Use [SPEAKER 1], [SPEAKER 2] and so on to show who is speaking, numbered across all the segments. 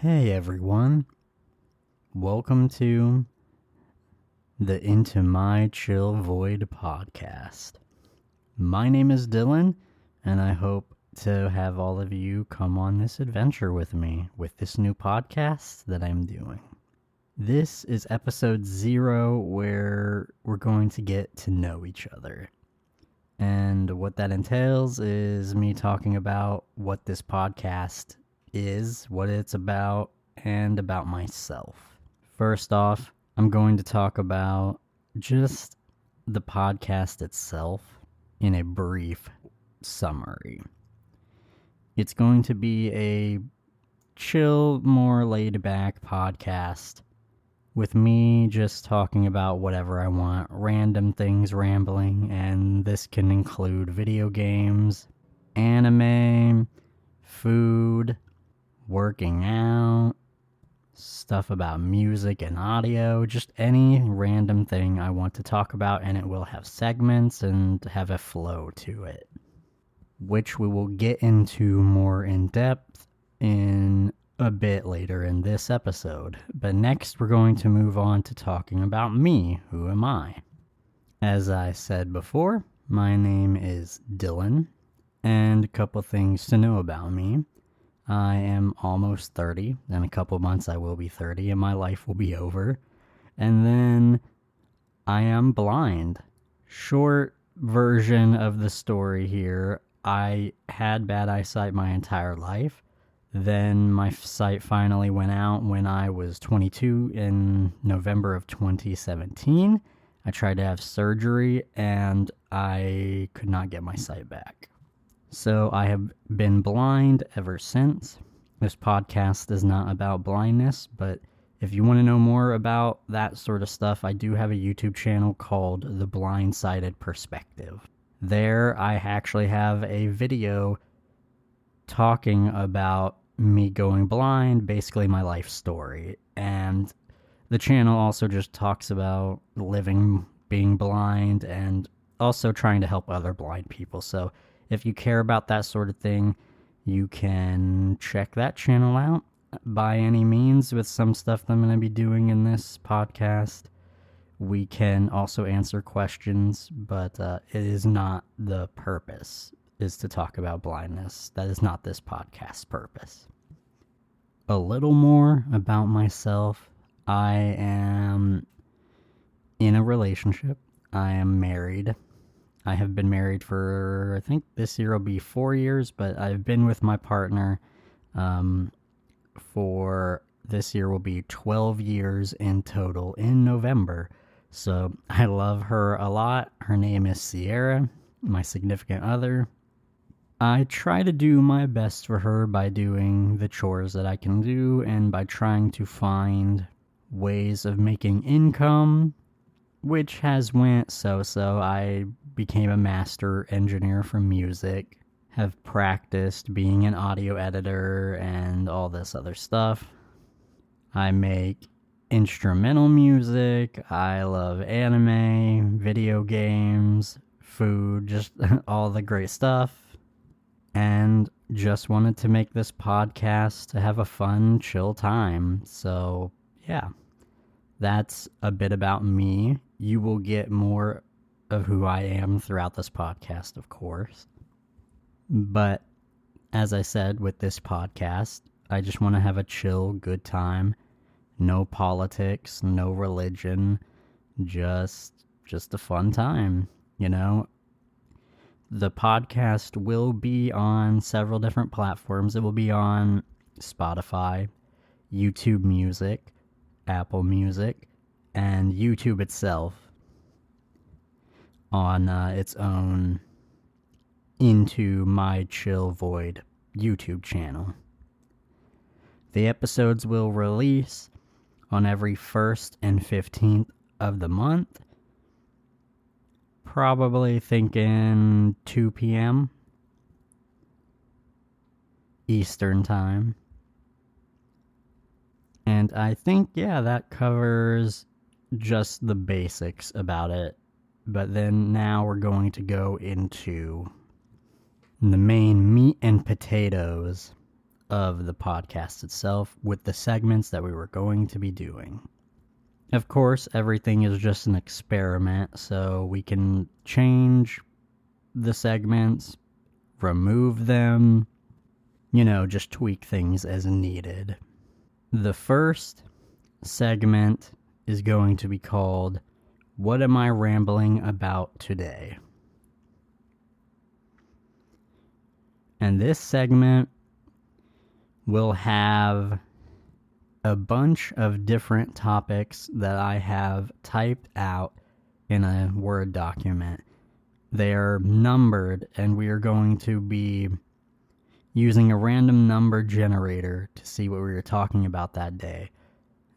[SPEAKER 1] Hey everyone, welcome to the Into My Chill Void podcast. My name is Dylan, and I hope to have all of you come on this adventure with me with this new podcast that I'm doing. This is episode 0, where we're going to get to know each other. And what that entails is me talking about what this podcast is, what it's about, and about myself. First off, I'm going to talk about just the podcast itself in a brief summary. It's going to be a chill, more laid-back podcast with me just talking about whatever I want, random things, rambling, and this can include video games, anime, food, working out, stuff about music and audio, just any random thing I want to talk about, and it will have segments and have a flow to it, which we will get into more in depth in a bit later in this episode. But next we're going to move on to talking about me. Who am I? As I said before, my name is Dylan, and a couple things to know about me. I am almost 30. In a couple months I will be 30 and my life will be over. And then I am blind. Short version of the story here. I had bad eyesight my entire life. Then my sight finally went out when I was 22 in November of 2017. I tried to have surgery and I could not get my sight back. So I have been blind ever since. This podcast is not about blindness, but if you want to know more about that sort of stuff, I do have a YouTube channel called The Blindsided Perspective. There I actually have a video talking about me going blind, basically my life story. And the channel also just talks about living, being blind, and also trying to help other blind people. So if you care about that sort of thing, you can check that channel out by any means with some stuff that I'm going to be doing in this podcast. We can also answer questions, but it is not the purpose, is to talk about blindness. That is not this podcast's purpose. A little more about myself. I am in a relationship. I am married. I have been married for, I think this year will be 4 years, but I've been with my partner for this year will be 12 years in total in November. So I love her a lot. Her name is Sierra, my significant other. I try to do my best for her by doing the chores that I can do and by trying to find ways of making income, which has went so-so. I became a master engineer for music, have practiced being an audio editor and all this other stuff. I make instrumental music. I love anime, video games, food, just all the great stuff. And just wanted to make this podcast to have a fun, chill time. So, yeah, that's a bit about me. You will get more of who I am throughout this podcast, of course. But as I said with this podcast, I just want to have a chill, good time. No politics, no religion, just a fun time, you know? The podcast will be on several different platforms. It will be on Spotify, YouTube Music, Apple Music, and YouTube itself on its own Into My Chill Void YouTube channel. The episodes will release on every 1st and 15th of the month. Probably thinking 2 p.m. Eastern time. And I think, yeah, that covers just the basics about it. But then now we're going to go into the main meat and potatoes of the podcast itself with the segments that we were going to be doing. Of course, everything is just an experiment, so we can change the segments, remove them, just tweak things as needed. The first segment is going to be called, What Am I Rambling About Today? And this segment will have a bunch of different topics that I have typed out in a Word document. They are numbered, and we are going to be using a random number generator to see what we were talking about that day.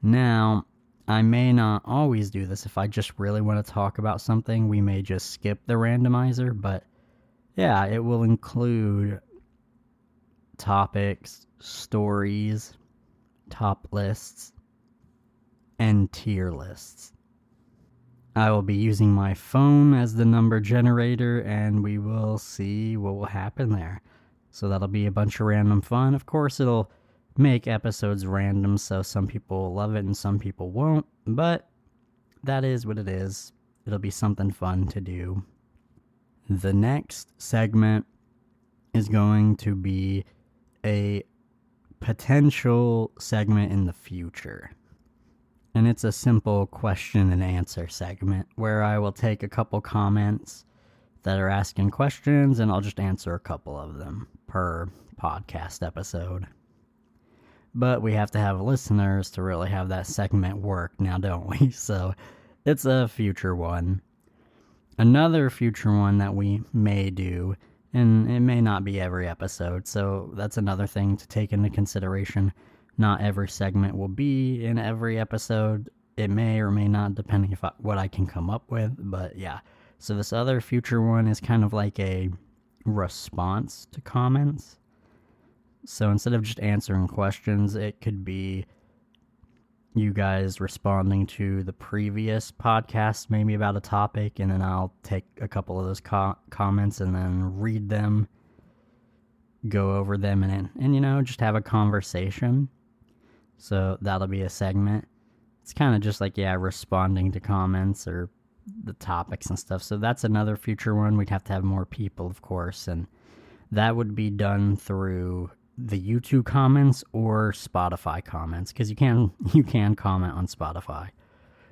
[SPEAKER 1] Now, I may not always do this. If I just really want to talk about something, we may just skip the randomizer, but yeah, it will include topics, stories, top lists, and tier lists. I will be using my phone as the number generator, and we will see what will happen there. So that'll be a bunch of random fun. Of course, it'll make episodes random, so some people will love it and some people won't, but that is what it is. It'll be something fun to do. The next segment is going to be a potential segment in the future. And it's a simple question and answer segment where I will take a couple comments that are asking questions and I'll just answer a couple of them per podcast episode. But we have to have listeners to really have that segment work now, don't we? So it's a future one. Another future one that we may do, and it may not be every episode, so that's another thing to take into consideration. Not every segment will be in every episode. It may or may not, depending what I can come up with, but yeah. So this other future one is kind of like a response to comments. So instead of just answering questions, it could be you guys responding to the previous podcast, maybe about a topic, and then I'll take a couple of those comments and then read them, go over them, and just have a conversation. So that'll be a segment. It's kind of just like, responding to comments or the topics and stuff. So that's another future one. We'd have to have more people, of course, and that would be done through the YouTube comments or Spotify comments, because you can comment on Spotify.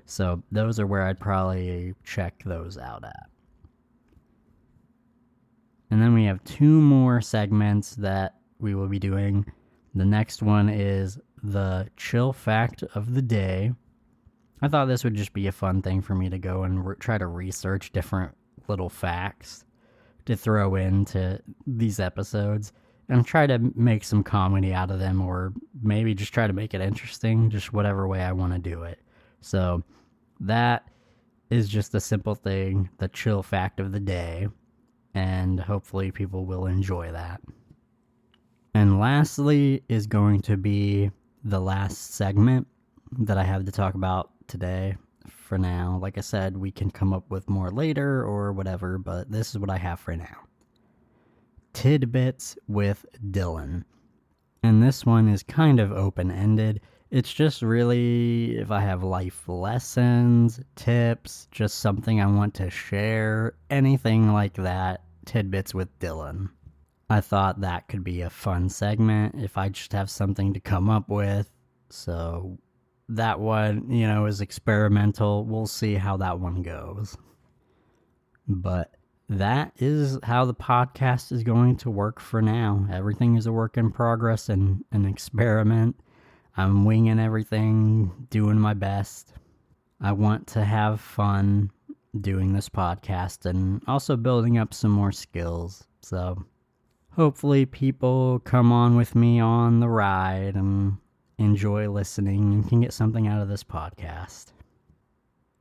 [SPEAKER 1] So those are where I'd probably check those out at. And then we have 2 more segments that we will be doing. The next one is the chill fact of the day. I thought this would just be a fun thing for me to go and try to research different little facts to throw into these episodes and try to make some comedy out of them, or maybe just try to make it interesting, just whatever way I want to do it. So that is just a simple thing, the chill fact of the day, and hopefully people will enjoy that. And lastly is going to be the last segment that I have to talk about today. For now, like I said, we can come up with more later or whatever, but this is what I have for now. Tidbits with Dylan. And this one is kind of open-ended. It's just really if I have life lessons, tips, just something I want to share, anything like that, Tidbits with Dylan. I thought that could be a fun segment if I just have something to come up with. So that one, is experimental. We'll see how that one goes. But that is how the podcast is going to work for now. Everything is a work in progress and an experiment. I'm winging everything, doing my best. I want to have fun doing this podcast and also building up some more skills. So hopefully people come on with me on the ride and enjoy listening and can get something out of this podcast.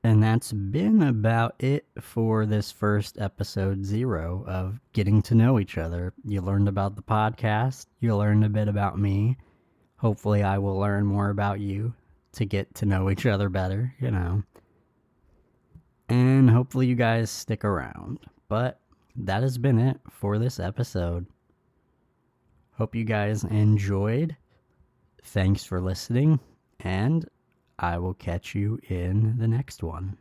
[SPEAKER 1] And that's been about it for this first episode 0 of getting to know each other. You learned about the podcast. You learned a bit about me. Hopefully I will learn more about you to get to know each other better, And hopefully you guys stick around. But that has been it for this episode. Hope you guys enjoyed. Thanks for listening, and I will catch you in the next one.